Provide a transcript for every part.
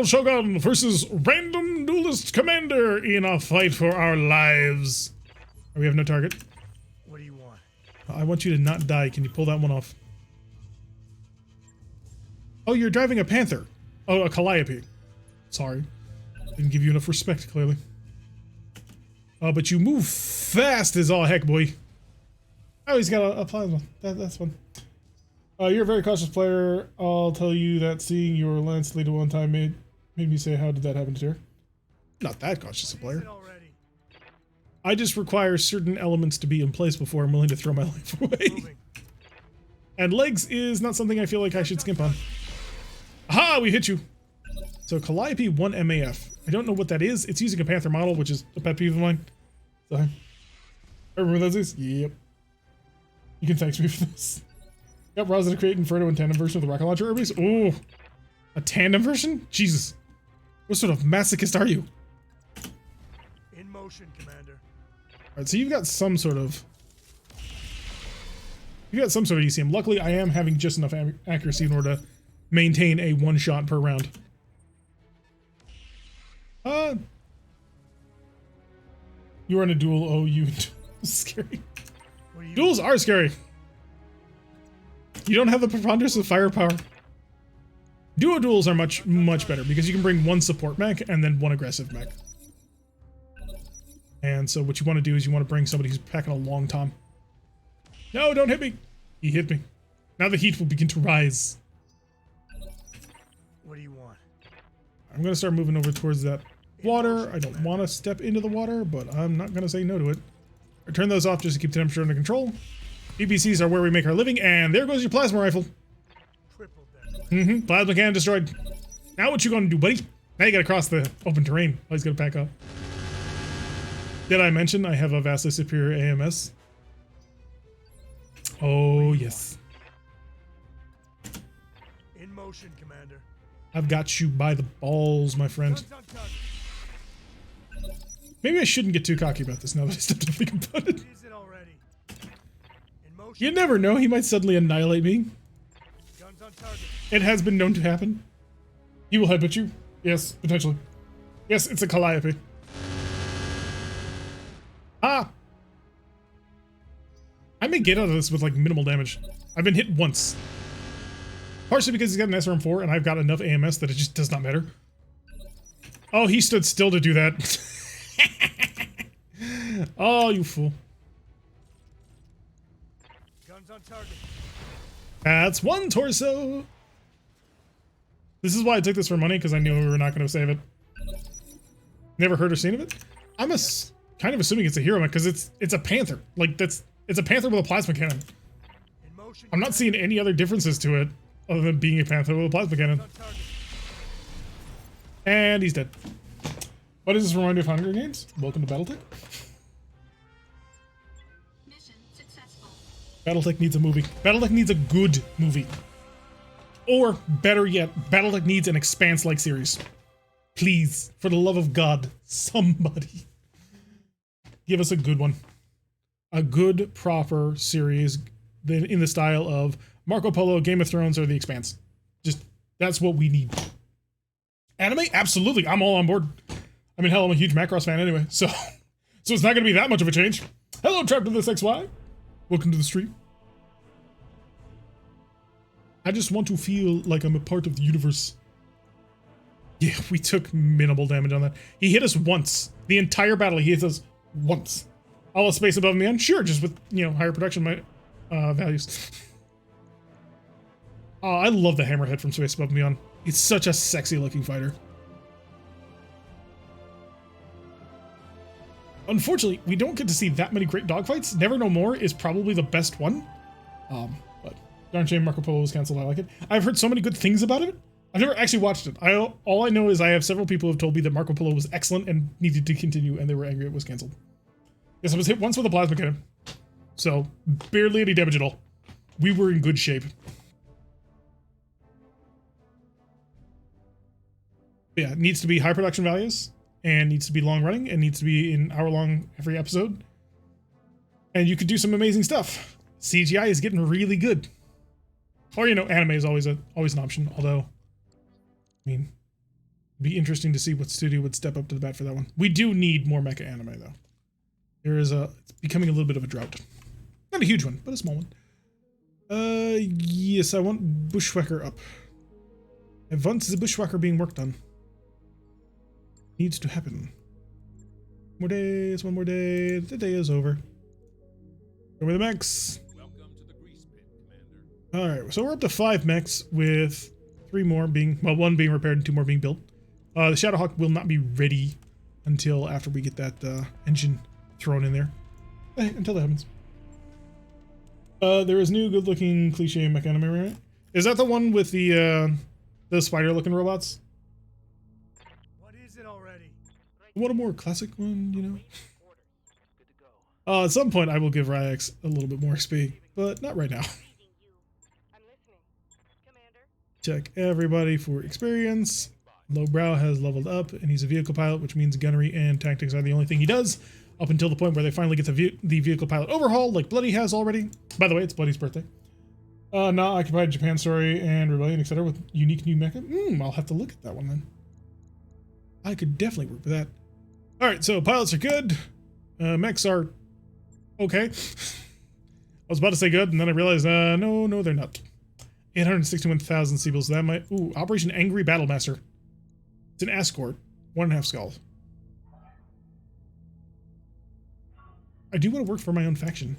Shogun versus random duelist commander in a fight for our lives. We have no target. What do you want? I want you to not die. Can you pull that one off? Oh, you're driving a panther. Oh, a calliope. Sorry. Didn't give you enough respect, clearly. But you move fast as all heck, boy. Oh, he's got a plasma. That's fun. You're a very cautious player. I'll tell you that seeing your lance lead at one time made me say, how did that happen to her? Not that cautious a player. I just require certain elements to be in place before I'm willing to throw my life away. And legs is not something I feel like I should skimp on. Aha, we hit you. So Calliope 1 MAF. I don't know what that is. It's using a Panther model, which is a pet peeve of mine. So, I remember those is? Yep. You can thank me for this. Yep, Rouse to create Inferno and tandem version of the rocket launcher armies. Oh, a tandem version? Jesus. What sort of masochist are you? In motion, Commander. Alright, so you've got some sort of ECM. Luckily, I am having just enough accuracy in order to maintain a one shot per round. You are in a duel. Oh, you scary. Duels are scary. You don't have the preponderance of firepower. Duo duels are much better because you can bring one support mech and then one aggressive mech. And so what you want to do is you want to bring somebody who's packing a long tom. No, don't hit me. He hit me. Now the heat will begin to rise. What do you want? I'm going to start moving over towards that water. I don't want to step into the water, but I'm not going to say no to it. I turn those off just to keep the temperature under control. BBCs are where we make our living, and there goes your plasma rifle. Plasma cannon destroyed. Now what you gonna do, buddy? Now you gotta cross the open terrain. Oh, he's gonna pack up. Did I mention I have a vastly superior AMS? Oh, yes. In motion, Commander. I've got you by the balls, my friend. Maybe I shouldn't get too cocky about this now that I stepped to think about it. You never know, he might suddenly annihilate me. Guns on target. It has been known to happen. He will headbutt you. Yes, potentially. Yes, it's a Calliope. Ah! I may get out of this with like minimal damage. I've been hit once. Partially because he's got an SRM4 and I've got enough AMS that it just does not matter. Oh, he stood still to do that. Oh, you fool. Guns on target. That's one torso. This is why I took this for money, because I knew we were not going to save it. Never heard or seen of it? I'm kind of assuming it's a hero mech, because it's a panther. Like, it's a panther with a plasma cannon. I'm not seeing any other differences to it, other than being a panther with a plasma cannon. And he's dead. What does this remind you of Hunger Games? Welcome to BattleTech. BattleTech needs a movie. BattleTech needs a good movie. Or, better yet, BattleTech needs an Expanse-like series. Please, for the love of God, somebody. Give us a good one. A good, proper series in the style of Marco Polo, Game of Thrones, or The Expanse. Just, that's what we need. Anime? Absolutely, I'm all on board. I mean, hell, I'm a huge Macross fan anyway, so it's not going to be that much of a change. Hello, Trapped in this XY. Welcome to the stream. I just want to feel like I'm a part of the universe. Yeah, we took minimal damage on that. He hit us once. The entire battle, he hit us once. All the space above and beyond? Sure, just with, you know, higher production values. Oh, I love the Hammerhead from Space Above and Beyond. He's such a sexy looking fighter. Unfortunately, we don't get to see that many great dogfights. Never No More is probably the best one. But darn shame Marco Polo was canceled. I like it. I've heard so many good things about it. I've never actually watched it. All I know is I have several people who have told me that Marco Polo was excellent and needed to continue, and they were angry it was canceled. Yes, I was hit once with a plasma cannon. So, barely any damage at all. We were in good shape. But yeah, it needs to be high production values. And needs to be long running, and needs to be an hour long every episode. And you could do some amazing stuff. CGI is getting really good. Or, you know, anime is always an option, although, I mean, Be interesting to see what studio would step up to the bat for that one. We do need more mecha anime though. It's becoming a little bit of a drought. Not a huge one, but a small one. Yes, I want Bushwhacker up. Once the Bushwhacker being worked on. Needs to happen. More days, one more day. The day is over. Go with the mechs. Welcome to the grease pit, Commander. Alright, so we're up to 5 mechs with 3 more being, well, 1 being repaired and 2 more being built. The Shadowhawk will not be ready until after we get that engine thrown in there. Until that happens. There is new good-looking cliche mech anime, right? Is that the one with the spider-looking robots? What is it already? What a more classic one, you know? At some point, I will give Ryax a little bit more XP, but not right now. Check everybody for experience. Lowbrow has leveled up, and he's a vehicle pilot, which means gunnery and tactics are the only thing he does, up until the point where they finally get the vehicle pilot overhaul, like Bloody has already. By the way, it's Bloody's birthday. Not occupied Japan story and rebellion, etc. with unique new mecha. I'll have to look at that one then. I could definitely work with that. Alright, so pilots are good. Mechs are okay. I was about to say good, and then I realized, no, they're not. 861,000 Seabills, so that might... Ooh, Operation Angry Battlemaster. It's an escort. 1.5 skulls. I do want to work for my own faction.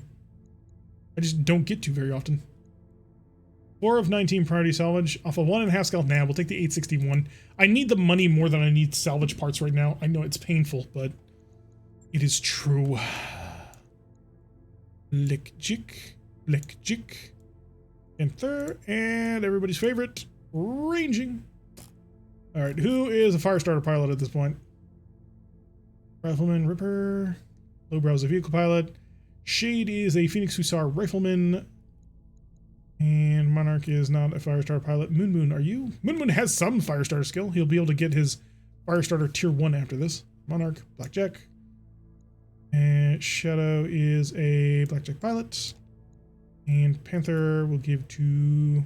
I just don't get to very often. 4 of 19 priority salvage. Off of 1.5 skull. Nah, we'll take the 861. I need the money more than I need salvage parts right now. I know it's painful, but it is true. Lick jick. Lick jick. Panther, and everybody's favorite, ranging. All right, who is a Firestarter pilot at this point? Rifleman, Ripper. Lowbrow's a vehicle pilot. Shade is a Phoenix Hussar rifleman. And Monarch is not a Firestarter pilot. Moon, are you? Moon has some Firestarter skill. He'll be able to get his Firestarter tier 1 after this. Monarch, Blackjack. And Shadow is a Blackjack pilot. And Panther will give to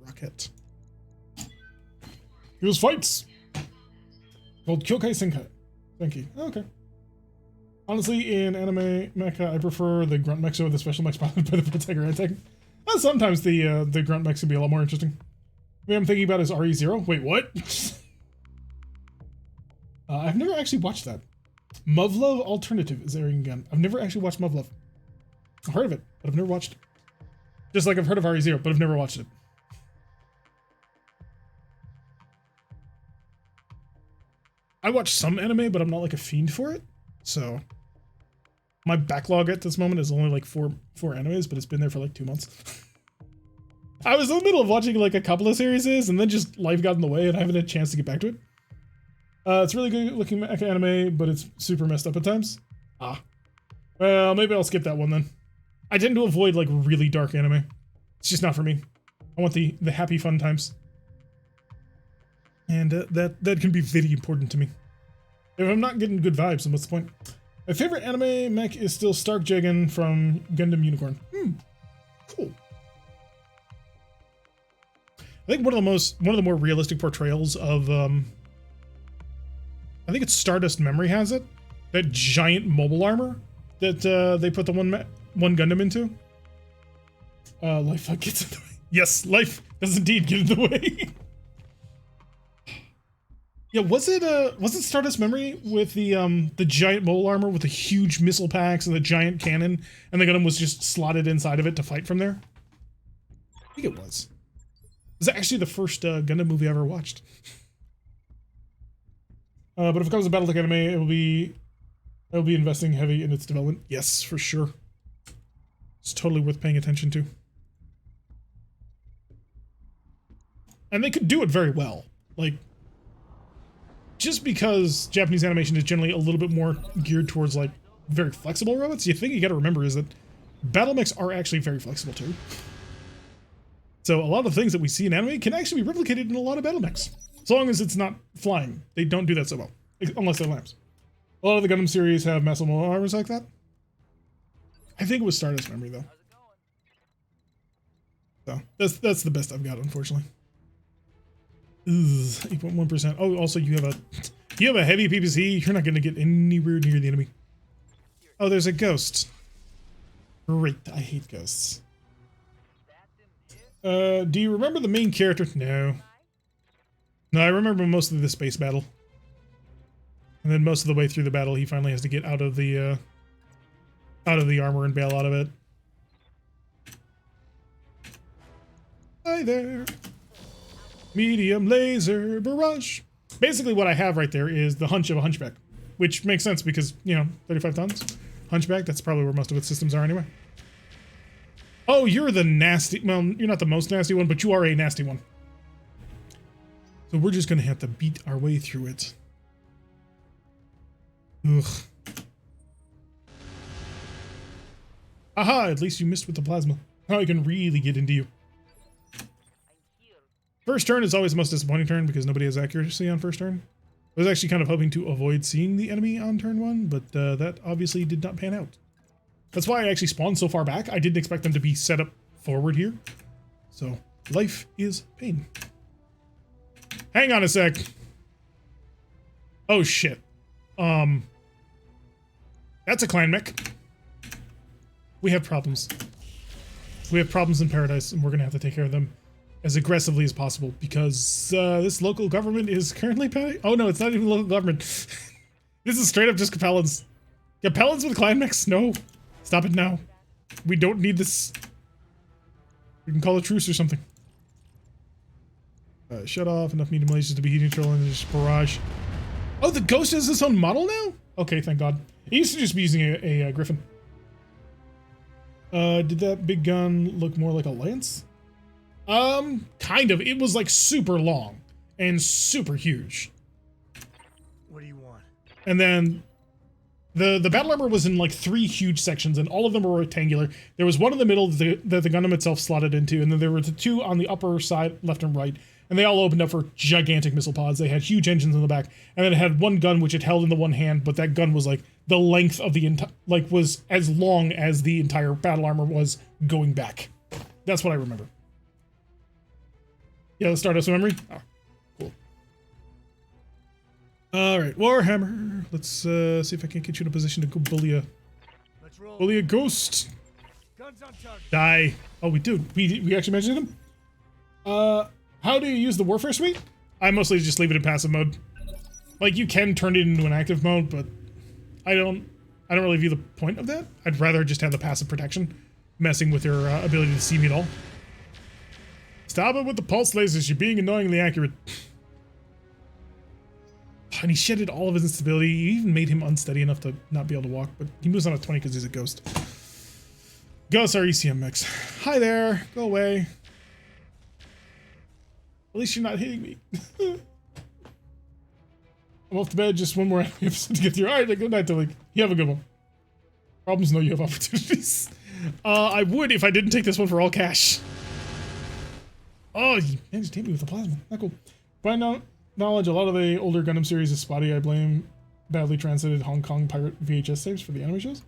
Rocket. Here's fights! Called Kyokai Senkai. Senki. Oh, okay. Honestly, in anime mecha, I prefer the grunt mechs over the special mechs piloted by the BattleTech RogueTech. Sometimes the grunt mechs can be a lot more interesting. What I'm thinking about is RE0. Wait, what? I've never actually watched that. Muv-Love Alternative is airing again. I've never actually watched Muv-Love. I've heard of it, but I've never watched it. Just like I've heard of RE0, but I've never watched it. I watch some anime, but I'm not like a fiend for it. So my backlog at this moment is only like four animes, but it's been there for like 2 months. I was in the middle of watching like a couple of series, and then just life got in the way, and I haven't had a chance to get back to it. It's really good looking mecha anime, but it's super messed up at times. Well, maybe I'll skip that one then. I tend to avoid like really dark anime. It's just not for me. I want the happy fun times. And that can be very important to me. If I'm not getting good vibes, then what's the point? My favorite anime mech is still Stark Jagan from Gundam Unicorn. Cool. I think one of the more realistic portrayals of I think it's Stardust Memory has it. That giant mobile armor that they put the one Gundam into. Life gets in the way. Yes, life does indeed get in the way. Yeah, was it Stardust Memory with the giant mole armor with the huge missile packs and the giant cannon, and the Gundam was just slotted inside of it to fight from there? I think it was. It was actually the first Gundam movie I ever watched. But if it comes to BattleTech anime, it'll be investing heavy in its development. Yes, for sure. It's totally worth paying attention to. And they could do it very well. Like, just because Japanese animation is generally a little bit more geared towards like very flexible robots, the thing you gotta remember is that battle mechs are actually very flexible too. So a lot of things that we see in anime can actually be replicated in a lot of battle mechs. As long as it's not flying. They don't do that so well. Unless they're lamps. A lot of the Gundam series have massive armors like that. I think it was Stardust Memory though. So that's the best I've got, unfortunately. 8.1%. Oh, also you have a heavy PPC. You're not going to get anywhere near the enemy. Oh, there's a ghost. Great. I hate ghosts. Do you remember the main character? No. No, I remember most of the space battle. And then most of the way through the battle, he finally has to get out of the armor and bail out of it. Hi there. Medium laser barrage. Basically what I have right there is the hunch of a hunchback, which makes sense because, you know, 35 tons. Hunchback, that's probably where most of its systems are anyway. Oh, you're the nasty, well, you're not the most nasty one, but you are a nasty one. So we're just gonna have to beat our way through it. Ugh. Aha, at least you missed with the plasma. Now I can really get into you. First turn is always the most disappointing turn because nobody has accuracy on first turn. I was actually kind of hoping to avoid seeing the enemy on turn 1, but that obviously did not pan out. That's why I actually spawned so far back. I didn't expect them to be set up forward here. So, life is pain. Hang on a sec. Oh shit. That's a clan mech. We have problems. We have problems in Paradise, and we're gonna have to take care of them as aggressively as possible because this local government is currently panic. Oh no, it's not even local government. This is straight up just Capellans. Capellans with clan mechs? No. Stop it now. We don't need this. We can call a truce or something. Shut off enough medium lasers to be heat neutral and just barrage. Oh, the ghost has its own model now? Okay, thank God. It used to just be using a griffin. Did that big gun look more like a lance? Kind of. It was like super long and super huge. What do you want? And then the battle armor was in like 3 huge sections, and all of them were rectangular. There was one in the middle that the Gundam itself slotted into, and then there were the 2 on the upper side, left and right, and they all opened up for gigantic missile pods. They had huge engines in the back, and then it had one gun which it held in the one hand, but that gun was like the length of the was as long as the entire battle armor was going back. That's what I remember. Yeah, the Stardust memory. Oh, cool. All right, Warhammer. Let's see if I can't get you in a position to go bully a ghost. Guns on target. Die. Oh, we do. We actually mentioned him. How do you use the Warfare Suite? I mostly just leave it in passive mode. Like, you can turn it into an active mode, but I don't really view the point of that. I'd rather just have the passive protection, messing with your ability to see me at all. Stop it with the pulse lasers. You're being annoyingly accurate. And he shedded all of his instability. You even made him unsteady enough to not be able to walk, but he moves on a 20 because he's a ghost. Ghosts are ECM mechs. Hi there. Go away. At least you're not hitting me. I'm off to bed. Just one more episode to get through. All right, good night, Tilly. You have a good one. Problems know you have opportunities. I would if I didn't take this one for all cash. Oh, you managed to hit me with the plasma. Not cool. By now, knowledge, a lot of the older Gundam series is spotty. I blame badly translated Hong Kong pirate VHS tapes for the anime shows.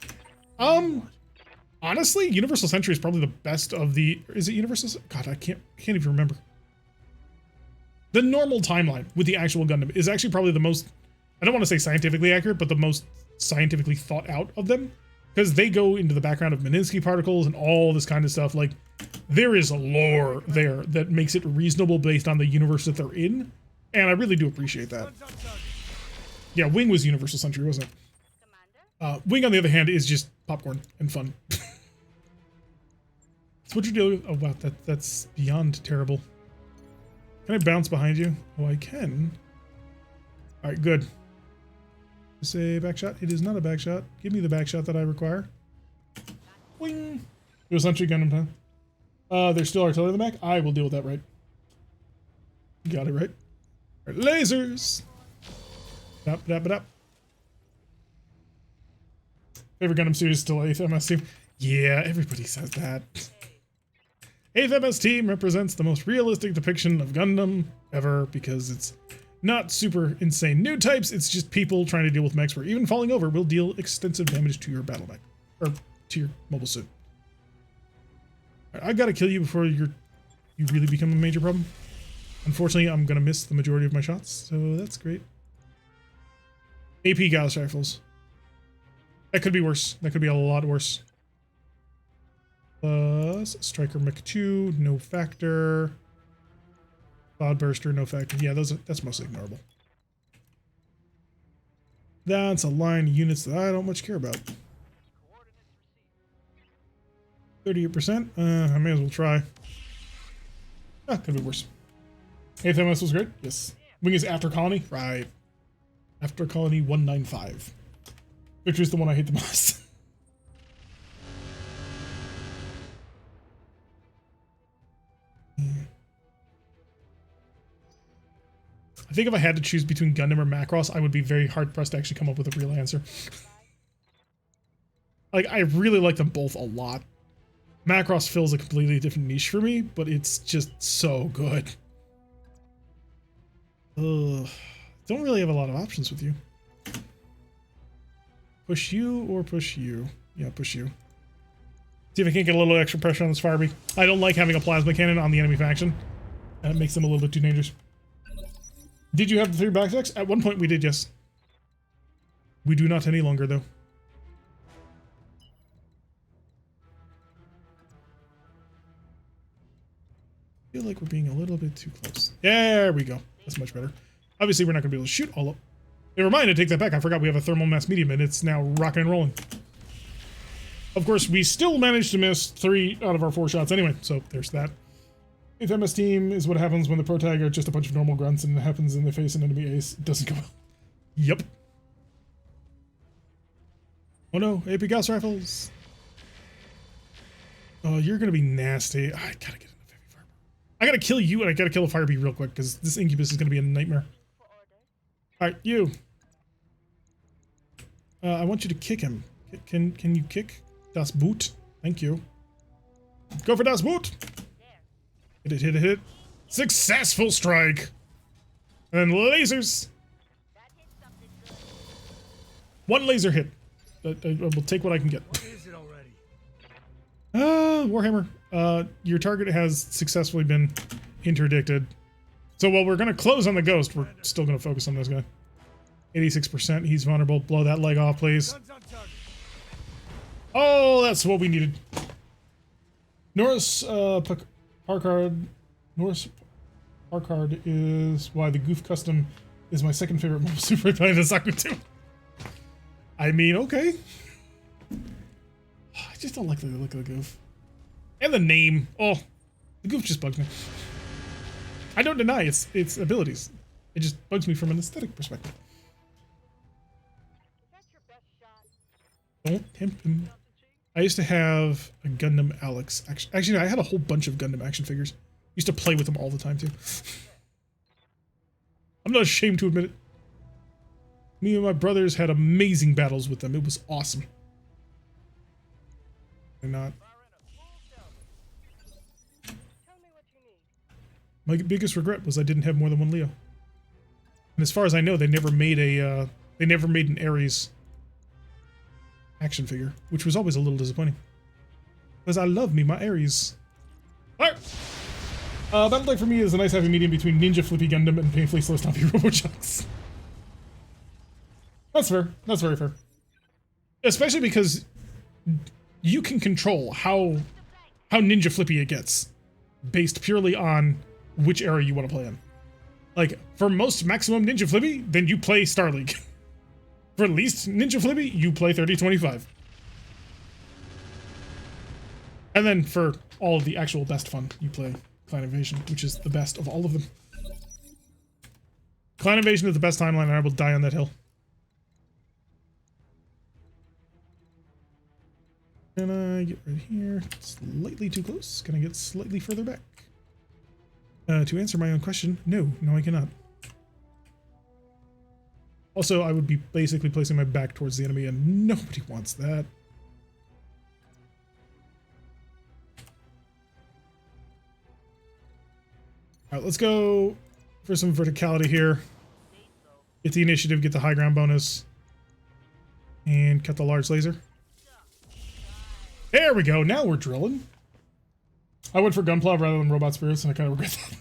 Honestly, Universal Century is probably the best of the. Is it Universal? God, I can't even remember. The normal timeline with the actual Gundam is actually probably the most. I don't want to say scientifically accurate, but the most scientifically thought out of them, because they go into the background of Minsky particles and all this kind of stuff. Like, there is a lore there that makes it reasonable based on the universe that they're in, and I really do appreciate that. Yeah, Wing was Universal Century, wasn't it? Wing, on the other hand, is just popcorn and fun. That's what you're dealing with. Oh wow, that's beyond terrible. Can I bounce behind you? Oh, I can. All right, good. Is a back shot? It is not a back shot. Give me the back shot that I require. Wing. It was Century Gundam time. There's still artillery in the back. I will deal with that, right? Got it right. All right, lasers. Up. Favorite Gundam series still 8th MS team. Yeah, everybody says that. 8th MS team represents the most realistic depiction of Gundam ever because it's not super insane new types. It's just people trying to deal with mechs where even falling over will deal extensive damage to your battle mech or to your mobile suit. Right, I've got to kill you before you really become a major problem. Unfortunately, I'm going to miss the majority of my shots, so that's great. AP Gauss rifles. That could be worse. That could be a lot worse. Plus, Striker Mech 2, no factor. Cloudburster, no factor. Yeah, that's mostly ignorable. That's a line of units that I don't much care about. 38%. I may as well try. Ah, could be worse. 8th MS was great. Yes. Wing is After Colony. Right. After Colony 195. Which is the one I hate the most. I think if I had to choose between Gundam or Macross, I would be very hard pressed to actually come up with a real answer. Like, I really like them both a lot. Macross fills a completely different niche for me, but it's just so good. Ugh. Don't really have a lot of options with you. Push you or push you? Yeah, push you. See if I can't get a little extra pressure on this Firebee. I don't like having a plasma cannon on the enemy faction. That makes them a little bit too dangerous. Did you have the 3 BattleTechs? At one point we did, yes. We do not any longer, though. I feel like we're being a little bit too close. There we go. That's much better. Obviously, we're not going to be able to shoot all up. Never mind, I take that back. I forgot we have a thermal mass medium, and it's now rocking and rolling. Of course, we still managed to miss 3 out of our 4 shots anyway, so there's that. 8th MS team is what happens when the pro tag are just a bunch of normal grunts, and it happens in the face an enemy ace. It doesn't go well. Yep. Oh no, AP Gauss rifles. Oh, you're going to be nasty. I gotta get enough heavy fire. I gotta kill you, and I gotta kill a Firebee real quick, because this Incubus is going to be a nightmare. Alright, you. I want you to kick him. Can you kick? Das Boot. Thank you. Go for Das Boot. Hit it, hit it, hit it. Successful strike. And lasers. 1 laser hit. I will take what I can get. What is it already? Warhammer. Your target has successfully been interdicted. So while we're going to close on the ghost, we're still going to focus on this guy. 86%. He's vulnerable. Blow that leg off, please. Guns on target. Oh, that's what we needed. Norris Parkard. Norris Parkard is why the Goof Custom is my second favorite Mobile Super Planet of Saku 2. I mean, okay. I just don't like the look of the Goof. And the name. Oh, the Goof just bugs me. I don't deny its abilities. It just bugs me from an aesthetic perspective. Don't tempt him. I used to have a Gundam Alex. Actually, I had a whole bunch of Gundam action figures. Used to play with them all the time, too. I'm not ashamed to admit it. Me and my brothers had amazing battles with them. It was awesome. Why not? My biggest regret was I didn't have more than 1 Leo. And as far as I know, they never made an Ares action figure, which was always a little disappointing. Because I love me my Ares. Alright! BattleTech for me is a nice happy medium between Ninja Flippy Gundam and painfully slow stompy Robochucks. That's fair. That's very fair. Especially because you can control how Ninja Flippy it gets based purely on which era you want to play in. Like, for most maximum Ninja Flippy, then you play Star League. For least Ninja Flippy, you play 3025. And then for all of the actual best fun, you play Clan Invasion, which is the best of all of them. Clan Invasion is the best timeline, and I will die on that hill. Can I get right here? Slightly too close. Can I get slightly further back? To answer my own question, no, I cannot. Also, I would be basically placing my back towards the enemy, and nobody wants that. Alright, let's go for some verticality here. Get the initiative, get the high ground bonus, and cut the large laser. There we go, now we're drilling. I went for Gunplow rather than Robot Spirits, and I kind of regret that.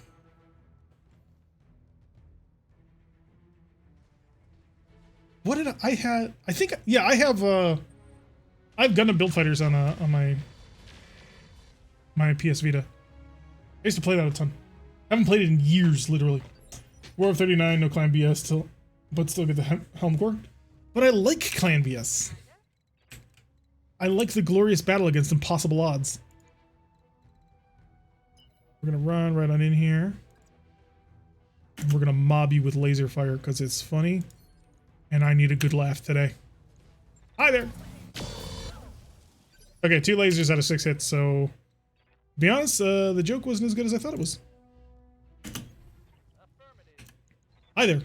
What did I had? I think, yeah, I have Gundam Build Fighters on my PS Vita. I used to play that a ton. I haven't played it in years, literally. War of 39, no Clan BS, but still get the Helm Core. But I like Clan BS. I like the glorious battle against impossible odds. We're gonna run right on in here. And we're gonna mob you with laser fire because it's funny. And I need a good laugh today. Hi there! Okay, 2 lasers out of 6 hits, so... To be honest, the joke wasn't as good as I thought it was. Hi there.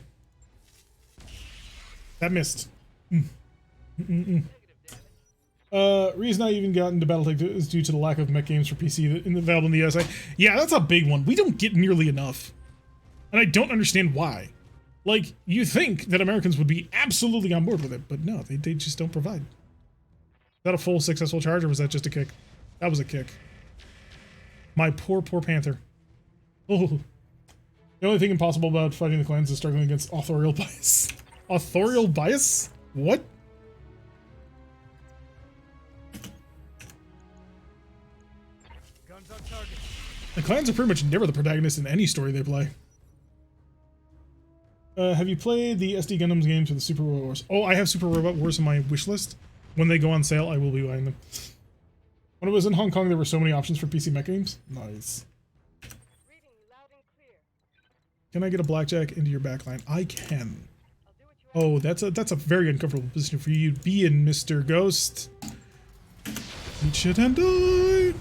That missed. Reason I even got into BattleTech is due to the lack of mech games for PC available in the USA. Yeah, that's a big one. We don't get nearly enough. And I don't understand why. Like, you think that Americans would be absolutely on board with it, but no, they just don't provide. Is that a full successful charge, or was that just a kick? That was a kick. My poor, poor Panther. Oh. The only thing impossible about fighting the clans is struggling against authorial bias. Authorial bias? What? Guns on target. The clans are pretty much never the protagonist in any story they play. Have you played the SD Gundams games or the Super Robot Wars? Oh, I have Super Robot Wars on my wish list. When they go on sale, I will be buying them. When I was in Hong Kong, there were so many options for PC mech games. Nice. Can I get a blackjack into your backline? I can. Oh, that's a very uncomfortable position for you to be in, Mr. Ghost. Eat shit and die.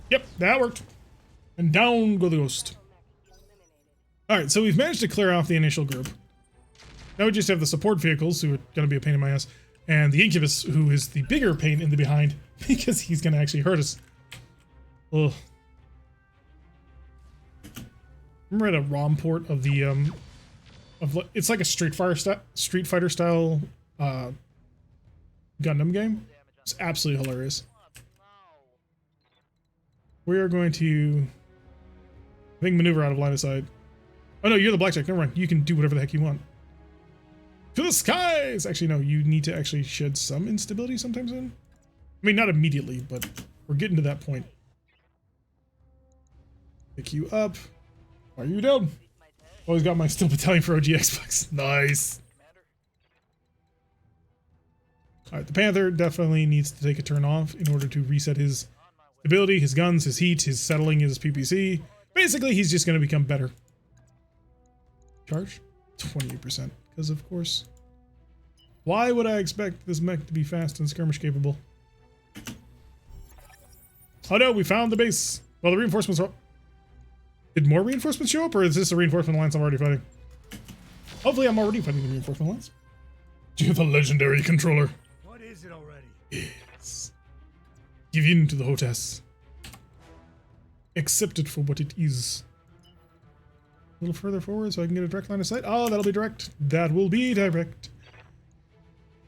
Yep, that worked. And down go the ghost. Alright, so we've managed to clear off the initial group. Now we just have the support vehicles, who are going to be a pain in my ass, and the Incubus, who is the bigger pain in the behind, because he's going to actually hurt us. Ugh. Remember at a ROM port of the, it's like a Street Fighter style, Gundam game? It's absolutely hilarious. We are going to, I think, maneuver out of line of sight. Oh no, you're the blackjack, never mind. You can do whatever the heck you want. To the skies! Actually, no, you need to actually shed some instability sometimes in. I mean, not immediately, but we're getting to that point. Pick you up. Are you down? Always got my Steel Battalion for OG Xbox. Nice. Alright, the Panther definitely needs to take a turn off in order to reset his stability, his guns, his heat, his settling, his PPC. Basically, he's just going to become better. Charge? 28%. Because, of course. Why would I expect this mech to be fast and skirmish capable? Oh no, we found the base. Well, the reinforcements are... Did more reinforcements show up, or is this a reinforcement alliance I'm already fighting? Hopefully I'm already fighting the reinforcement alliance. Do you have a legendary controller? What is it already? Yes. Give in to the hotess. Accept it for what it is. A little further forward so I can get a direct line of sight. Oh, that'll be direct. That will be direct.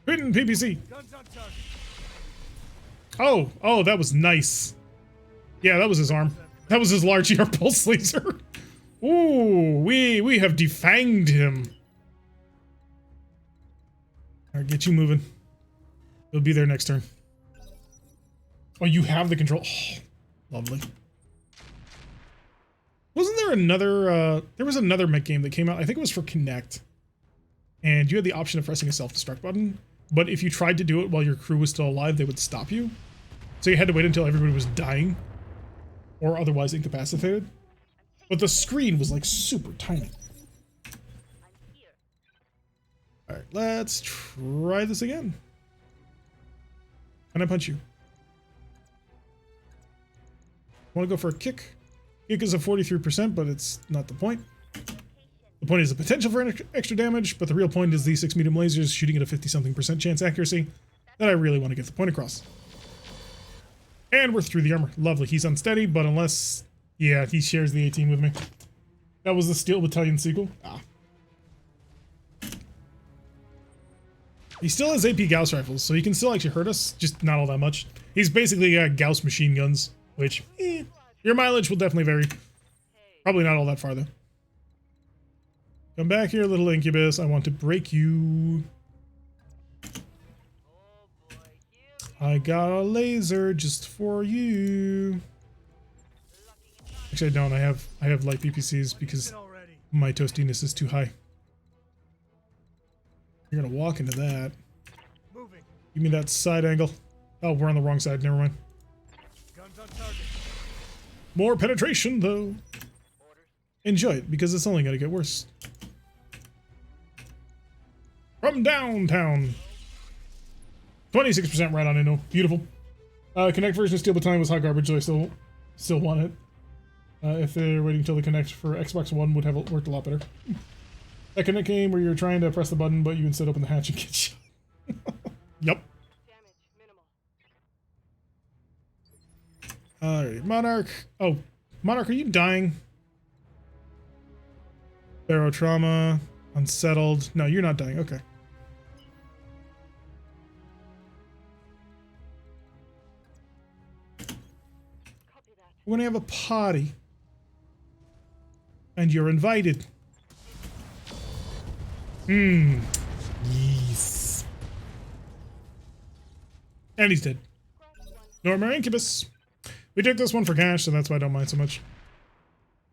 Hidden PPC. Guns on target. Oh, that was nice. Yeah, that was his arm. That was his large ER pulse laser. Ooh, we have defanged him. Alright, get you moving. He'll be there next turn. Oh, you have the control. Oh, lovely. Wasn't there another, there was another mech game that came out, I think it was for Kinect. And you had the option of pressing a self-destruct button, but if you tried to do it while your crew was still alive, they would stop you. So you had to wait until everybody was dying, or otherwise incapacitated. But the screen was like super tiny. Alright, let's try this again. Can I punch you? Want to go for a kick? Kick is a 43%, but it's not the point. The point is the potential for extra damage, but the real point is these 6 medium lasers shooting at a 50-something% chance accuracy that I really want to get the point across. And we're through the armor. Lovely. He's unsteady, but unless... Yeah, he shares the 18 with me. That was the Steel Battalion sequel. Ah. He still has AP Gauss rifles, so he can still actually hurt us, just not all that much. He's basically got Gauss machine guns, which... your mileage will definitely vary. Probably not all that far, though. Come back here, little incubus. I want to break you. I got a laser just for you. Actually, I don't. I have light PPCs because my toastiness is too high. You're gonna walk into that. Moving. Give me that side angle. Oh, we're on the wrong side. Never mind. Guns on target. More penetration, though. Enjoy it, because it's only gonna get worse. From downtown. 26% right on Inno. Beautiful. Connect version of Steel Battalion was hot garbage, so I still want it. If they're waiting until the Connect for Xbox One would have worked a lot better. That Connect game where you're trying to press the button, but you instead open the hatch and get shot. Yep. Alright, Monarch. Oh, Monarch, are you dying? Barotrauma. Unsettled. No, you're not dying. Okay. We're gonna have a party. And you're invited. Yes. And he's dead. Norma Incubus. We took this one for cash, so that's why I don't mind so much.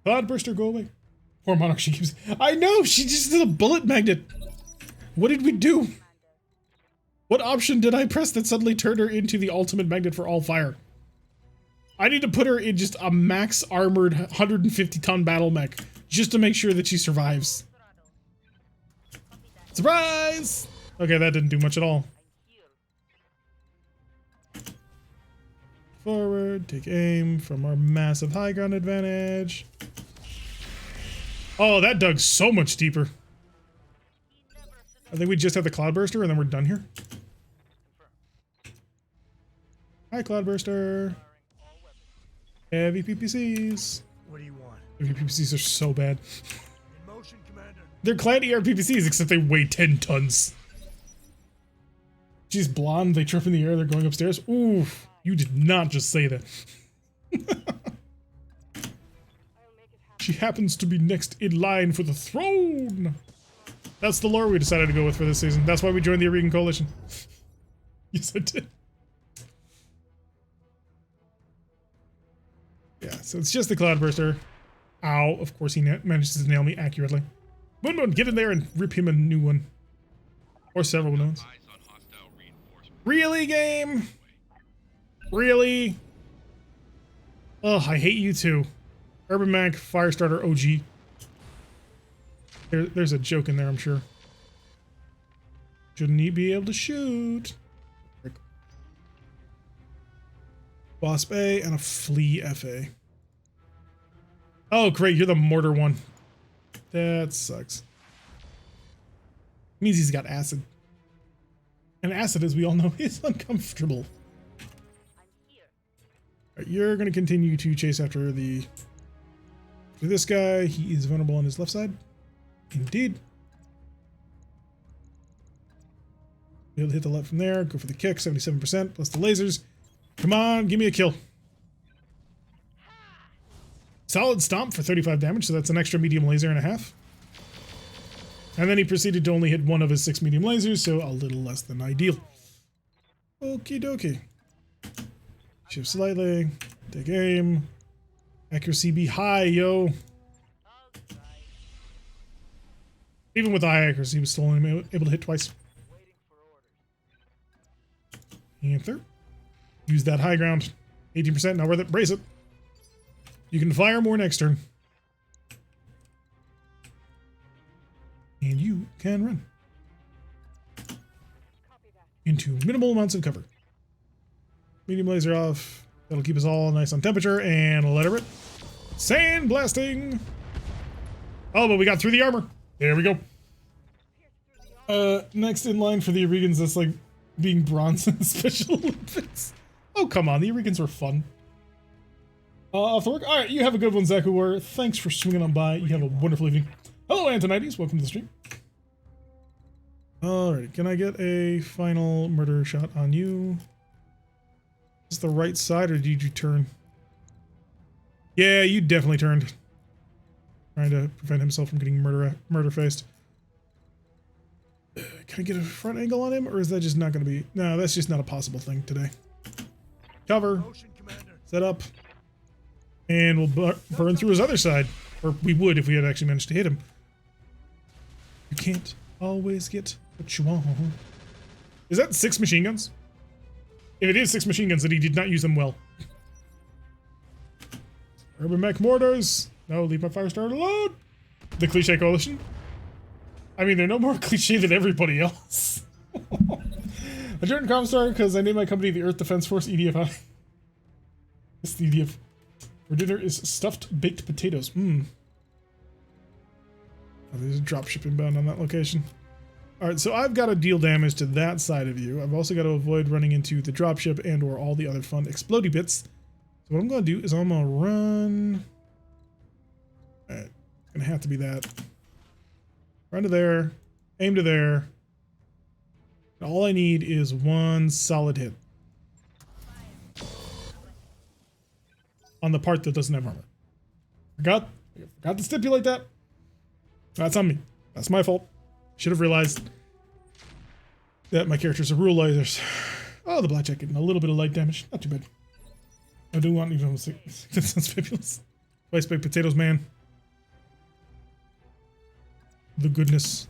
Cloudburster, go away. Poor Monarch, she keeps... I know! She just did a bullet magnet! What did we do? What option did I press that suddenly turned her into the ultimate magnet for all fire? I need to put her in just a max armored 150-ton battle mech just to make sure that she survives. Surprise! Okay, that didn't do much at all. Forward, take aim from our massive high ground advantage. Oh, that dug so much deeper. I think we just have the Cloudburster and then we're done here. Hi, Cloudburster. Heavy PPCs. What do you want? Heavy PPCs are so bad. In motion, Commander. They're Clan ER PPCs, except they weigh 10 tons. She's blonde, they trip in the air, they're going upstairs. Oof, you did not just say that. She happens to be next in line for the throne. That's the lore we decided to go with for this season. That's why we joined the Aurigan Coalition. Yes, I did. Yeah, so it's just the Cloudburster. Ow, of course he manages to nail me accurately. Moon, get in there and rip him a new one. Or several new ones. Really, game? Really? Ugh, I hate you too. Urban Mech, Firestarter OG. There's a joke in there, I'm sure. Shouldn't he be able to shoot? Wasp A and a Flea FA. Oh, great, you're the mortar one. That sucks. Means he's got acid. And acid, as we all know, is uncomfortable. Right, you're going to continue to chase after this guy. He is vulnerable on his left side. Indeed. Be able to hit the left from there. Go for the kick, 77%, plus the lasers. Come on, give me a kill. Solid stomp for 35 damage, so that's an extra medium laser and a half. And then he proceeded to only hit one of his 6 medium lasers, so a little less than ideal. Okie dokie. Shift slightly. Take aim. Accuracy be high, yo. Even with the high accuracy, he was still only able to hit twice. Panther. Use that high ground. 18%, not worth it. Brace it. You can fire more next turn. And you can run. Into minimal amounts of cover. Medium laser off. That'll keep us all nice on temperature. And let it rip. Sand blasting. Oh, but we got through the armor. There we go. Next in line for the Aurigans, that's like being bronze in the Special Olympics. Oh, come on. The Aurigans were fun. Off the work. All right, you have a good one, Zakuwar. Thanks for swinging on by. You have a wonderful evening. Hello, Antonides. Welcome to the stream. All right, can I get a final murder shot on you? Is this the right side, or did you turn? Yeah, you definitely turned. trying to prevent himself from getting murder faced. Can I get a front angle on him, or is that just not going to be? No, that's just not a possible thing today. Cover. Motion, Commander. Set up. And we'll burn through his other side. Or we would if we had actually managed to hit him. You can't always get what you want. Is that 6 machine guns? If it is 6 machine guns, then he did not use them well. Urban Mech mortars. No, leave my fire starter alone. The cliche coalition. I mean, they're no more cliche than everybody else. I joined Comstar because I named my company the Earth Defense Force, EDFI. It's the EDF. For dinner is stuffed baked potatoes. Oh, there's a dropship inbound on that location. Alright, so I've got to deal damage to that side of you. I've also got to avoid running into the dropship and or all the other fun explodey bits. So what I'm going to do is I'm going to run... Alright, it's going to have to be that. Run to there, aim to there. All I need is one solid hit. On the part that doesn't have armor. Forgot to stipulate that. That's on me. That's my fault. Should have realized that my characters are rule lasers. Oh, the blackjack getting a little bit of light damage. Not too bad. I do want even that sounds fabulous. Spice baked potatoes, man. The goodness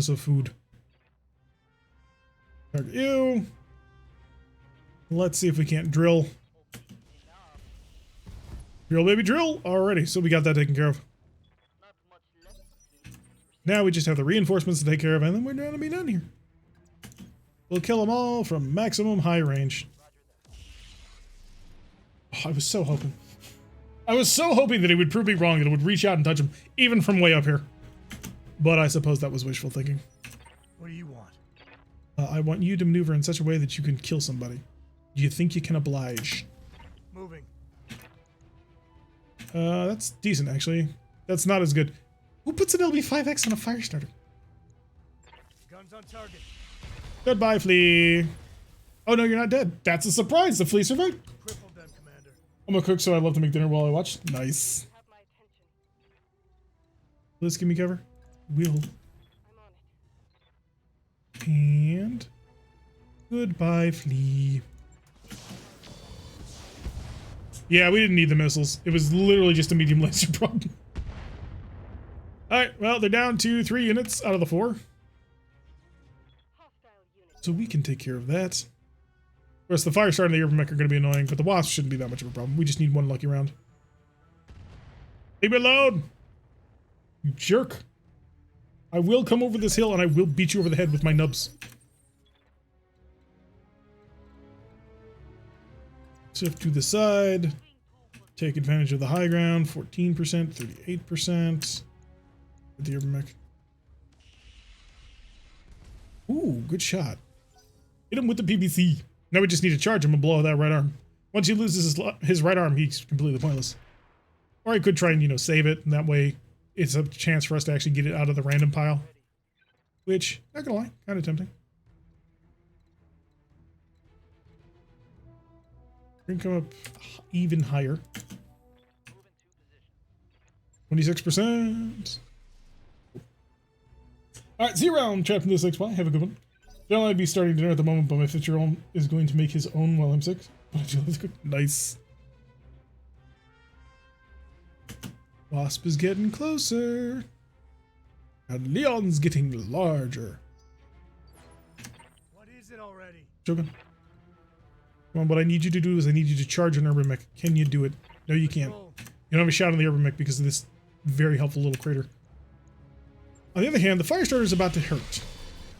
of food. Target you. Let's see if we can't drill. Drill, baby, drill! Already, so we got that taken care of. Now we just have the reinforcements to take care of, and then we're gonna be done here. We'll kill them all from maximum high range. Oh, I was so hoping. I was so hoping that it would prove me wrong, that it would reach out and touch him, even from way up here. But I suppose that was wishful thinking. What do you want? I want you to maneuver in such a way that you can kill somebody. Do you think you can oblige? Moving. That's decent, actually. That's not as good. Who puts an LB5X on a fire starter? Guns on target. Goodbye, Flea. Oh, no, you're not dead. That's a surprise. The Flea survived. Crippled them, Commander. I'm a cook, so I love to make dinner while I watch. Nice. Let's give me cover. Will. And goodbye, Flea. Yeah, we didn't need the missiles. It was literally just a medium laser problem. Alright, well, they're down to 3 units out of the 4. So we can take care of that. Of course, the fire starter and the urban mech are going to be annoying, but the wasp shouldn't be that much of a problem. We just need one lucky round. Leave me alone! You jerk. I will come over this hill and I will beat you over the head with my nubs. Shift to the side. Take advantage of the high ground. 14%, 38%. With the urban mech. Ooh, good shot. Hit him with the PBC. Now we just need to charge him and blow out that right arm. Once he loses his right arm, he's completely pointless. Or he could try and, you know, save it, and that way it's a chance for us to actually get it out of the random pile. Which, not gonna lie, kind of tempting. We're gonna come up even higher. 26%. Alright, see you around, trapped in this XY. Have a good one. Generally, I'd be starting dinner at the moment, but my future own is going to make his own while I'm sick. But I do like to cook. Nice. Wasp is getting closer. And Leon's getting larger. What is it already? Joking. Come on, what I need you to do is I need you to charge an urban mech. Can you do it? No, you can't. You don't have a shot on the urban mech because of this very helpful little crater. On the other hand, the fire starter is about to hurt.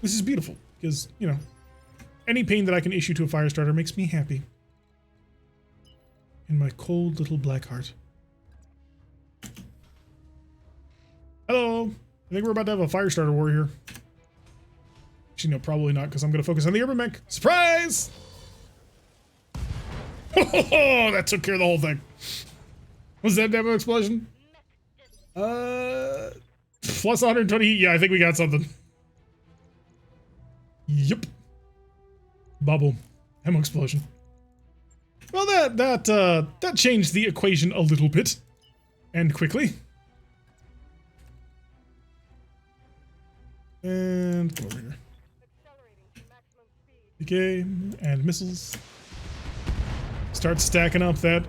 This is beautiful because, you know, any pain that I can issue to a fire starter makes me happy. In my cold little black heart. Hello. I think we're about to have a fire starter war here. Actually, no, probably not, because I'm going to focus on the urban mech. Surprise! Oh, that took care of the whole thing. Was that demo explosion? Plus 120. Yeah, I think we got something. Yep. Bubble. Ammo explosion. Well, that changed the equation a little bit. And quickly. And come over here. Okay, and missiles. Start stacking up that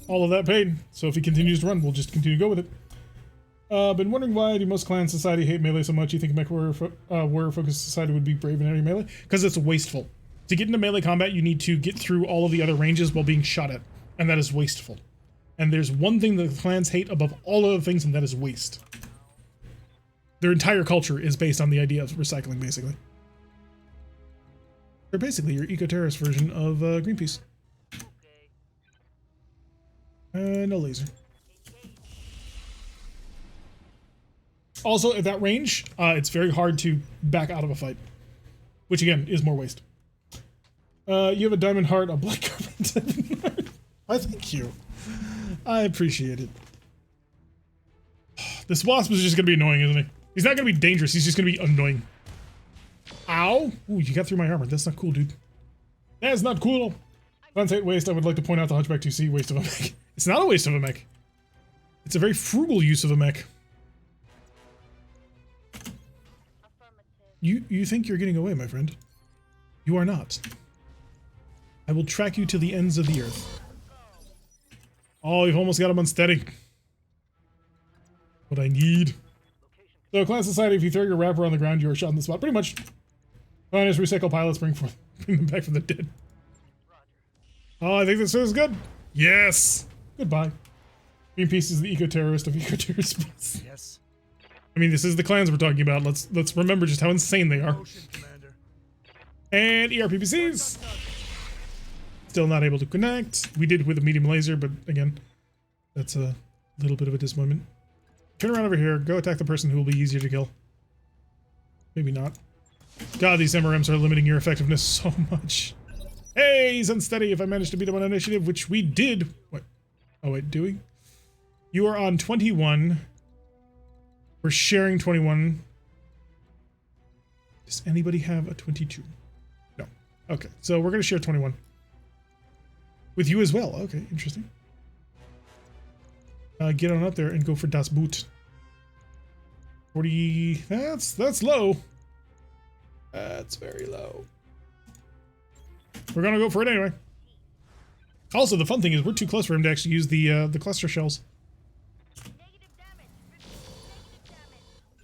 all of that pain. So if he continues to run, we'll just continue to go with it. Been wondering why do most clans society hate melee so much? You think a mech warrior focused society would be brave in any melee? Because it's wasteful. To get into melee combat, you need to get through all of the other ranges while being shot at, and that is wasteful. And there's one thing that the clans hate above all other things, and that is waste. Their entire culture is based on the idea of recycling, basically. They're basically your eco-terrorist version of Greenpeace. No laser. Also, at that range, it's very hard to back out of a fight. Which, again, is more waste. You have a diamond heart, a black carbon. I thank you. I appreciate it. This wasp is just going to be annoying, isn't he? He's not going to be dangerous, he's just going to be annoying. Ow! Ooh, you got through my armor. That's not cool, dude. That's not cool! Clans hate waste. I would like to point out the Hunchback 2C waste of a mech. It's not a waste of a mech. It's a very frugal use of a mech. You think you're getting away, my friend. You are not. I will track you to the ends of the earth. Oh, you've almost got him unsteady. What I need. So, Clan Society, if you throw your wrapper on the ground, you are shot on the spot. Pretty much. Finest recycle pilots bring them back from the dead. Oh, I think this is good. Yes! Goodbye. Greenpeace is the eco-terrorist of eco-terrorists. Yes. I mean, this is the clans we're talking about. Let's remember just how insane they are. Motion, Commander. And ERPPCs. Still not able to connect. We did with a medium laser, but again, that's a little bit of a disappointment. Turn around over here. Go attack the person who will be easier to kill. Maybe not. God, these MRMs are limiting your effectiveness so much. Hey, he's unsteady. If I manage to beat him on initiative, which we did. What? Oh, wait, do we? You are on 21. We're sharing 21. Does anybody have a 22? No. Okay, so we're going to share 21. With you as well. Okay, interesting. Get on up there and go for Das Boot. 40. That's low. That's very low. We're going to go for it anyway. Also, the fun thing is we're too close for him to actually use the cluster shells.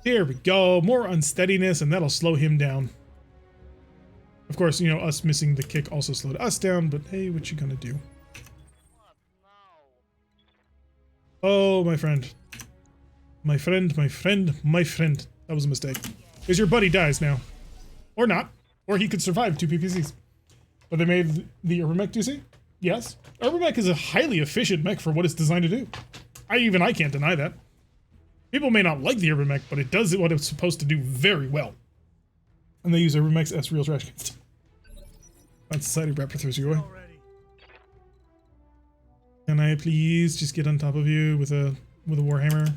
There we go. More unsteadiness, and that'll slow him down. Of course, you know, us missing the kick also slowed us down, but hey, what you gonna do? Oh, my friend. My friend, my friend, my friend. That was a mistake. Because your buddy dies now. Or not. Or he could survive 2 PPCs. But they made the Urban Mech, do you see? Yes. Urban Mech is a highly efficient mech for what it's designed to do. I can't deny that. People may not like the Urban Mech, but it does what it's supposed to do very well. And they use Urban Mechs as real trash cans. That society raptor throws you away. Can I please just get on top of you with a warhammer?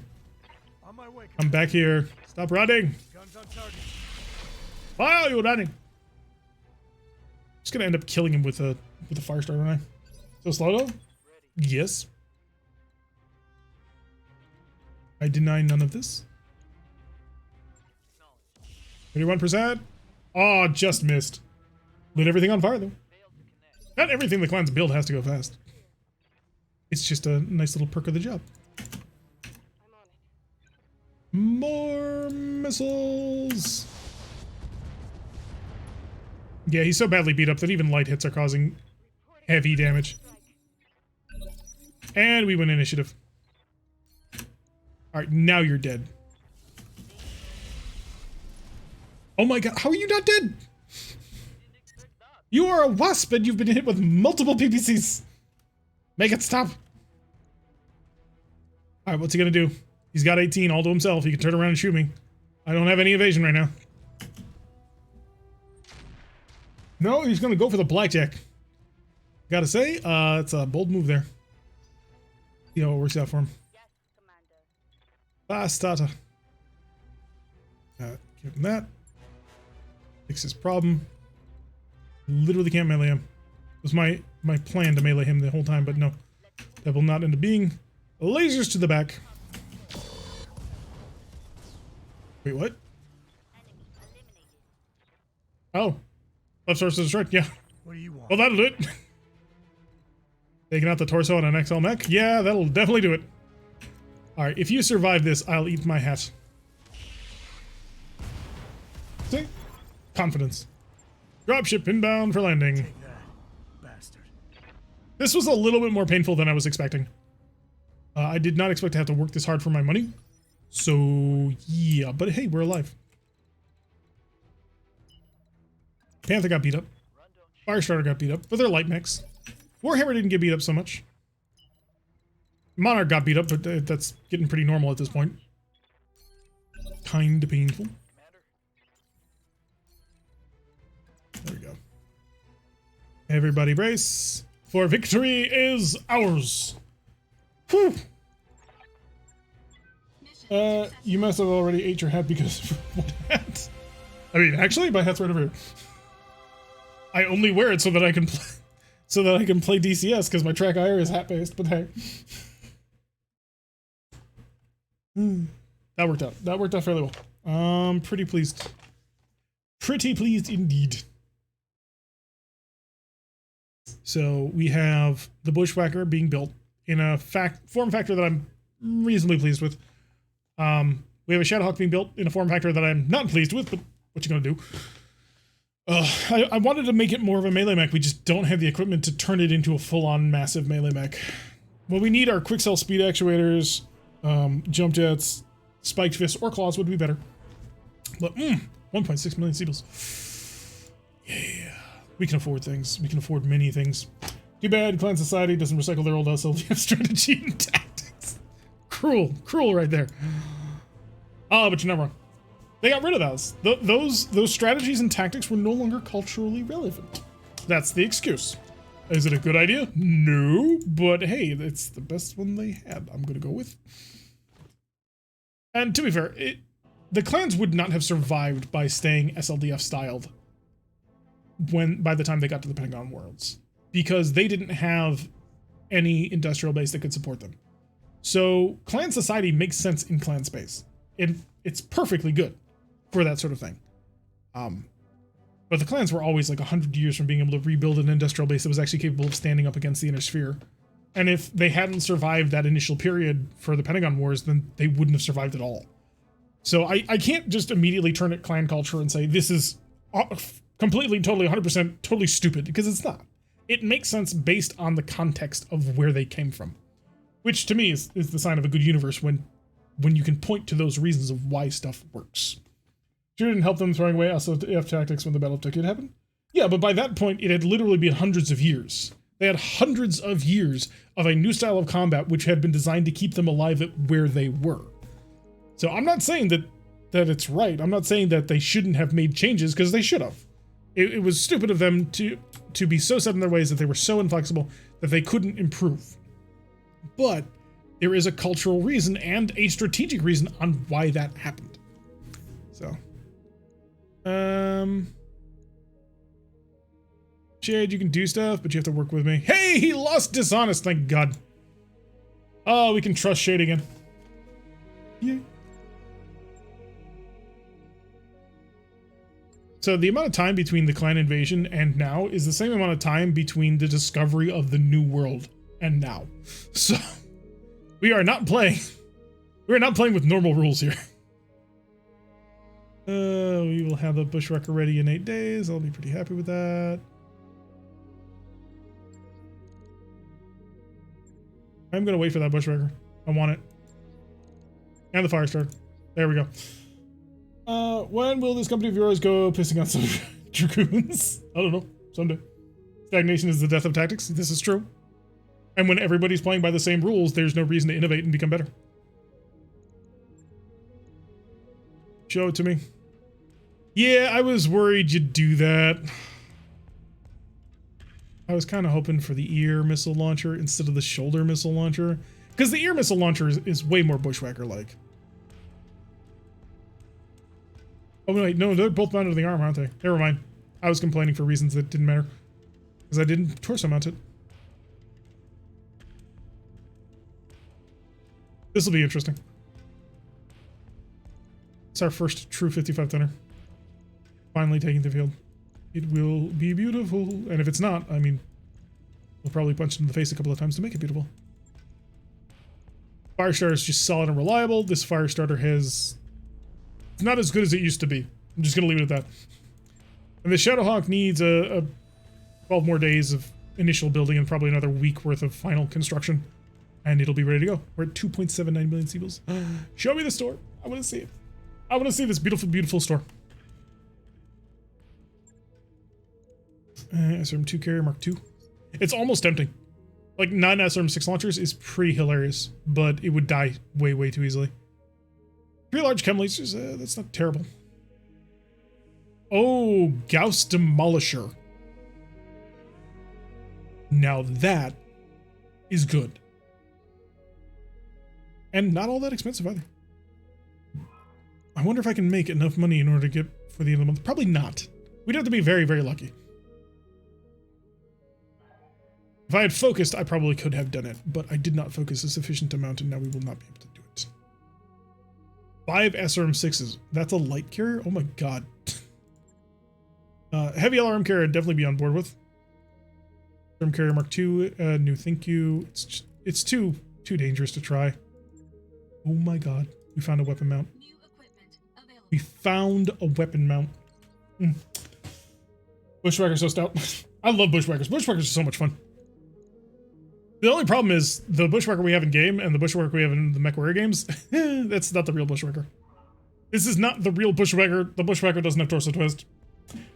On my way, I'm back here. Stop running. Guns on target. Why are you running? Just gonna end up killing him with a fire starter, aren't I? So slow though? Yes. I deny none of this. 31%. Oh, just missed. Lit everything on fire though. Not everything the clans build has to go fast. It's just a nice little perk of the job. More missiles. Yeah, he's so badly beat up that even light hits are causing heavy damage. And we win initiative. Alright, now you're dead. Oh my god, how are you not dead? You are a wasp and you've been hit with multiple PPCs. Make it stop. Alright, what's he gonna do? He's got 18 all to himself. He can turn around and shoot me. I don't have any evasion right now. No, he's gonna go for the blackjack. Gotta say, it's a bold move there. See how it works out for him. Bastata. Give him that. Fix his problem. Literally can't melee him. It was my plan to melee him the whole time, but no. That will not end up being. Lasers to the back. Wait, what? Oh. Left torso destroyed. Yeah. What do you want? Well, that'll do it. Taking out the torso on an XL mech? Yeah, that'll definitely do it. Alright, if you survive this, I'll eat my hat. See? Confidence. Dropship inbound for landing. Take that, bastard. This was a little bit more painful than I was expecting. I did not expect to have to work this hard for my money. So, yeah. But hey, we're alive. Panther got beat up. Firestarter got beat up, but they're light mechs. Warhammer didn't get beat up so much. Monarch got beat up, but that's getting pretty normal at this point. Kinda painful. There we go. Everybody brace, for victory is ours. Whew. You must have already ate your hat because of what hat? I mean, actually, my hat's right over here. I only wear it so that I can play, DCS because my track IR is hat based. But hey, that worked out. That worked out fairly well. Pretty pleased. Pretty pleased indeed. So we have the Bushwhacker being built in a form factor that I'm reasonably pleased with. We have a Shadowhawk being built in a form factor that I'm not pleased with, but what you gonna do? I wanted to make it more of a melee mech. We just don't have the equipment to turn it into a full-on massive melee mech. What we need are quick cell speed actuators, jump jets, spiked fists, or claws would be better. But 1.6 million seagulls. Yeah, we can afford things. We can afford many things. Too bad Clan Society doesn't recycle their old SLDF strategy and tactics. Cruel right there. Oh, but you're not wrong. They got rid of those. Those strategies and tactics were no longer culturally relevant. That's the excuse. Is it a good idea? No, but hey, it's the best one they had. I'm gonna go with. And to be fair, the clans would not have survived by staying SLDF styled by the time they got to the Pentagon Worlds, because they didn't have any industrial base that could support them. So clan society makes sense in clan space. It's perfectly good for that sort of thing. But the clans were always like 100 years from being able to rebuild an industrial base that was actually capable of standing up against the inner sphere. And if they hadn't survived that initial period for the Pentagon Wars, then they wouldn't have survived at all. So I can't just immediately turn at clan culture and say this is completely, totally, 100% totally stupid, because it's not. It makes sense based on the context of where they came from, which to me is the sign of a good universe when you can point to those reasons of why stuff works. Sure didn't help them throwing away SLDF tactics when the BattleTech had happened. Yeah, but by that point, it had literally been hundreds of years. They had hundreds of years of a new style of combat which had been designed to keep them alive at where they were. So I'm not saying that it's right. I'm not saying that they shouldn't have made changes, because they should have. It was stupid of them to be so set in their ways that they were so inflexible that they couldn't improve. But there is a cultural reason and a strategic reason on why that happened. So, Shade, you can do stuff, but you have to work with me. Hey, he lost Dishonest, thank God. Oh, we can trust Shade again. Yeah. So the amount of time between the clan invasion and now is the same amount of time between the discovery of the new world and now. So we are not playing with normal rules here. We will have the Bushwhacker ready in 8 days. I'll be pretty happy with that. I'm gonna wait for that Bushwhacker. I want it. And the Firestarter. There we go. When will this company of yours go pissing on some dragoons? I don't know. Someday. Stagnation is the death of tactics. This is true. And when everybody's playing by the same rules, there's no reason to innovate and become better. Show it to me. Yeah, I was worried you'd do that. I was kind of hoping for the ear missile launcher instead of the shoulder missile launcher, because the ear missile launcher is way more Bushwhacker-like. Oh wait, no, they're both mounted on the arm, aren't they? Never mind. I was complaining for reasons that didn't matter, because I didn't torso mount it. This will be interesting. It's our first true 55 tonner. Finally taking the field. It will be beautiful. And if it's not, I mean, we'll probably punch it in the face a couple of times to make it beautiful. Firestarter is just solid and reliable. This Firestarter has... It's not as good as it used to be. I'm just going to leave it at that. And the Shadowhawk needs a 12 more days of initial building and probably another week worth of final construction. And it'll be ready to go. We're at 2.79 million Seabills. Show me the store. I want to see it. I want to see this beautiful, beautiful store. SRM2 carrier Mark II. It's almost tempting. Like, 9 SRM6 launchers is pretty hilarious, but it would die way, way too easily. 3 large chem lasers, that's not terrible. Oh, Gauss Demolisher. Now that is good. And not all that expensive either. I wonder if I can make enough money in order to get for the end of the month. Probably not. We'd have to be very, very lucky. If I had focused, I probably could have done it, but I did not focus a sufficient amount, and now we will not be able to do it. 5 SRM6s. That's a light carrier? Oh my god. Heavy LRM carrier I'd definitely be on board with. SRM carrier Mark II, new thank you. It's too dangerous to try. Oh my god. We found a weapon mount. We found a weapon mount. Bushwhacker's so stout. I love Bushwhackers. Bushwhackers are so much fun. The only problem is the Bushwhacker we have in game and the Bushwhacker we have in the Mech Warrior games. That's not the real Bushwhacker. This is not the real Bushwhacker. The Bushwhacker doesn't have torso twist.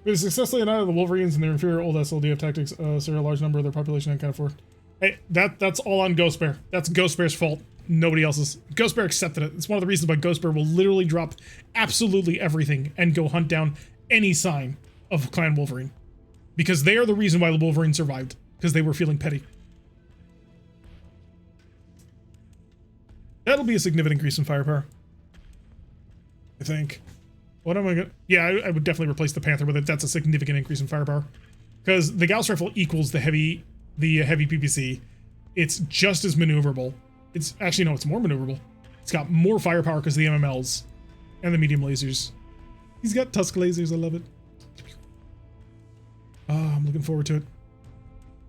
We have successfully annihilated the Wolverines and their inferior old SLDF tactics, so a large number of their population and kind of for. Hey, that's all on Ghost Bear. That's Ghost Bear's fault. Nobody else's. Ghost Bear accepted it. It's one of the reasons why Ghost Bear will literally drop absolutely everything and go hunt down any sign of Clan Wolverine. Because they are the reason why the Wolverine survived. Because they were feeling petty. That'll be a significant increase in firepower. I think. What am I gonna... Yeah, I would definitely replace the Panther with it. That's a significant increase in firepower. Because the Gauss Rifle equals the heavy PPC. It's just as maneuverable. It's actually, no, it's more maneuverable. It's got more firepower because of the MMLs and the medium lasers. He's got Tusk lasers. I love it. Oh, I'm looking forward to it.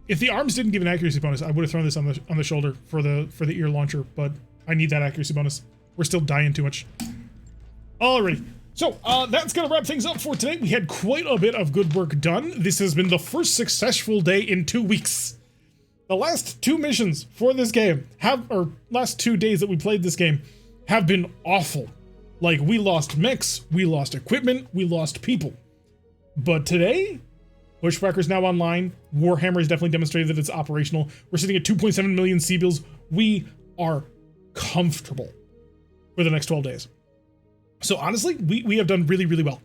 If the arms didn't give an accuracy bonus, I would have thrown this on the shoulder for the ear launcher, but I need that accuracy bonus. We're still dying too much. Alrighty. So, that's going to wrap things up for today. We had quite a bit of good work done. This has been the first successful day in 2 weeks. The last 2 missions for this game or last 2 days that we played this game have been awful. Like, we lost mechs, we lost equipment, we lost people. But today, Bushwhacker's now online. Warhammer has definitely demonstrated that it's operational. We're sitting at 2.7 million Seabills. We are comfortable for the next 12 days. So honestly, we have done really, really well.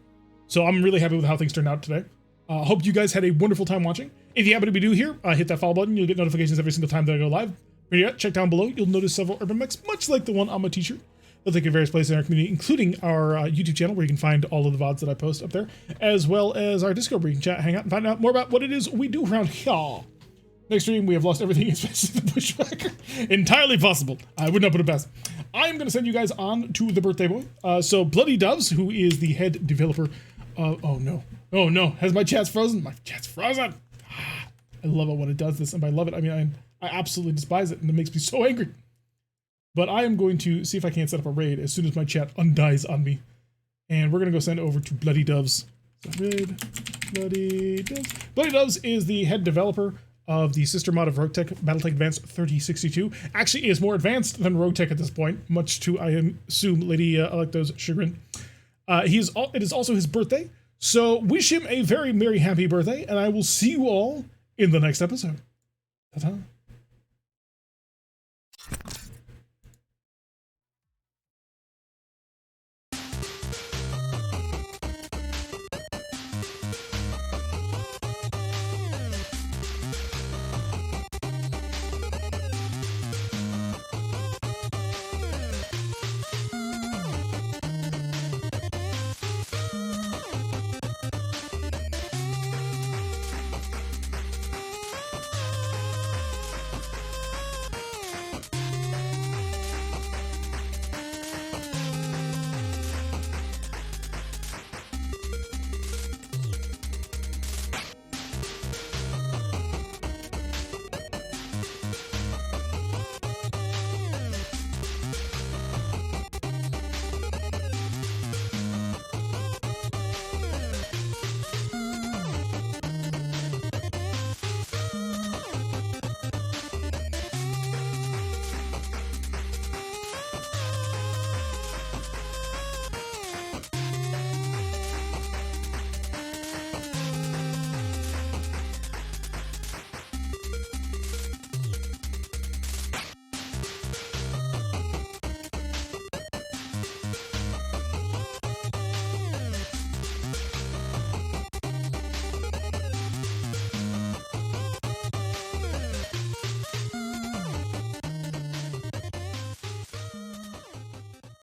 So I'm really happy with how things turned out today. Hope you guys had a wonderful time watching. If you happen to be new here, hit that follow button. You'll get notifications every single time that I go live. But yeah, check down below. You'll notice several urban mechs, much like the one on my t-shirt. They'll take you to various places in our community, including our YouTube channel, where you can find all of the VODs that I post up there, as well as our Discord, where you can chat, hang out, and find out more about what it is we do around here. Next stream, we have lost everything, especially the Bushwhacker. Entirely possible. I would not put it past. I'm going to send you guys on to the birthday boy. So Bloody Doves, who is the head developer. Oh no. Has my chat's frozen? My chat's frozen. I love it when it does this. And by love it, I mean, I absolutely despise it. And it makes me so angry. But I am going to see if I can't set up a raid as soon as my chat undies on me. And we're going to go send over to Bloody Doves. So raid, Bloody Doves. Bloody Doves is the head developer of the sister mod of RogueTech, BattleTech Advanced 3062. Actually is more advanced than RogueTech at this point, much to, I assume, Lady Arano's chagrin. It is also his birthday, so wish him a very merry happy birthday, and I will see you all in the next episode. Ta-ta.